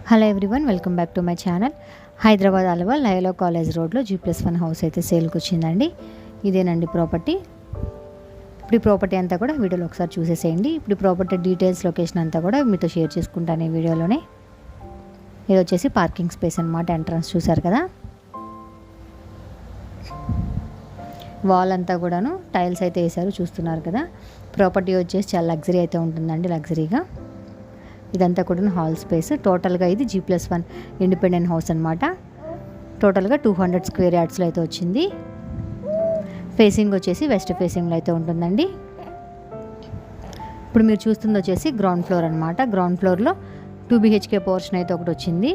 Hello everyone, welcome back to my channel. Hyderabad అల్వా లయలో college రోడ్లో G+1 హౌస్ అయితే సేల్కి వచ్చిందండి. ఇదేనండి ప్రాపర్టీ. ఇప్పుడు ఈ ప్రాపర్టీ అంతా కూడా వీడియోలో ఒకసారి చూసేసేయండి. ఇప్పుడు ప్రాపర్టీ డీటెయిల్స్, లొకేషన్ అంతా కూడా మీతో షేర్ చేసుకుంటాను ఈ వీడియోలోనే. ఇది వచ్చేసి పార్కింగ్ స్పేస్ అనమాట. ఎంట్రన్స్ చూసారు కదా, వాల్ అంతా కూడాను టైల్స్ అయితే వేసారు, చూస్తున్నారు కదా. ప్రాపర్టీ వచ్చేసి చాలా లగ్జరీ అయితే ఉంటుందండి, లగ్జరీగా. ఇదంతా కూడా హాల్ స్పేస్. టోటల్గా ఇది G+1 ఇండిపెండెంట్ హౌస్ అనమాట. టోటల్గా 200 స్క్వేర్ యార్డ్స్లో అయితే వచ్చింది. ఫేసింగ్ వచ్చేసి వెస్ట్ ఫేసింగ్లో అయితే ఉంటుందండి. ఇప్పుడు మీరు చూస్తుంది వచ్చేసి గ్రౌండ్ ఫ్లోర్ అనమాట. గ్రౌండ్ ఫ్లోర్లో 2 BHK పోర్షన్ అయితే ఒకటి వచ్చింది.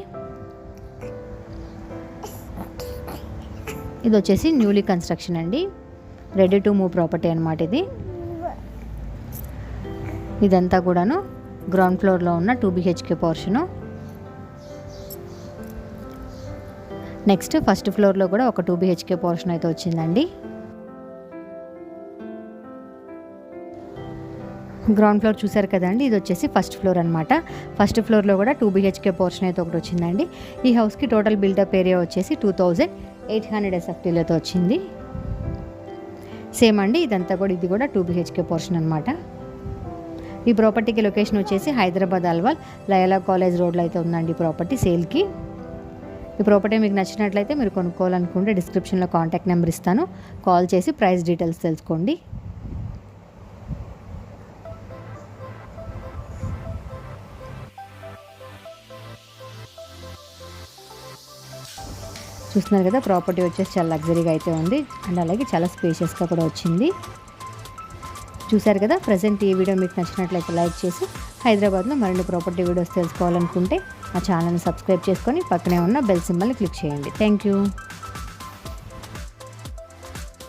ఇది వచ్చేసి న్యూలీ కన్స్ట్రక్షన్ అండి, రెడీ టు మూవ్ ప్రాపర్టీ అనమాట ఇది. ఇదంతా కూడాను గ్రౌండ్ ఫ్లోర్లో ఉన్న 2 BHK పోర్షను. నెక్స్ట్ ఫస్ట్ ఫ్లోర్లో కూడా ఒక 2 BHK పోర్షన్ అయితే వచ్చిందండి. గ్రౌండ్ ఫ్లోర్ చూసారు కదండి, ఇది వచ్చేసి ఫస్ట్ ఫ్లోర్ అనమాట. ఫస్ట్ ఫ్లోర్లో కూడా 2 BHK పోర్షన్ అయితే ఒకటి వచ్చిందండి. ఈ హౌస్కి టోటల్ బిల్డప్ ఏరియా వచ్చేసి 2800 SFTలతో వచ్చింది. సేమ్ అండి, ఇదంతా కూడా ఇది కూడా 2 BHK పోర్షన్ అనమాట. ఈ ప్రాపర్టీకి లొకేషన్ వచ్చేసి హైదరాబాద్ అల్వాల్ లయలా కాలేజ్ రోడ్లో అయితే ఉందండి ప్రాపర్టీ సేల్కి. ఈ ప్రాపర్టీ మీకు నచ్చినట్లయితే మీరు కొనుక్కోవాలనుకుంటే డిస్క్రిప్షన్లో కాంటాక్ట్ నెంబర్ ఇస్తాను, కాల్ చేసి ప్రైస్ డీటెయిల్స్ తెలుసుకోండి. చూస్తున్నారు కదా, ప్రాపర్టీ వచ్చేసి చాలా లగ్జరీగా అయితే ఉంది అండ్ అలాగే చాలా స్పేషియస్గా కూడా వచ్చింది. చూశారు కదా. ప్రజెంట్ ఈ వీడియో మీకు నచ్చినట్లయితే లైక్ చేసి, హైదరాబాద్లో మరిన్ని ప్రాపర్టీ వీడియోస్ తెలుసుకోవాలనుకుంటే మా ఛానల్ని సబ్స్క్రైబ్ చేసుకొని పక్కనే ఉన్న బెల్ సింబల్ని క్లిక్ చేయండి. Thank you.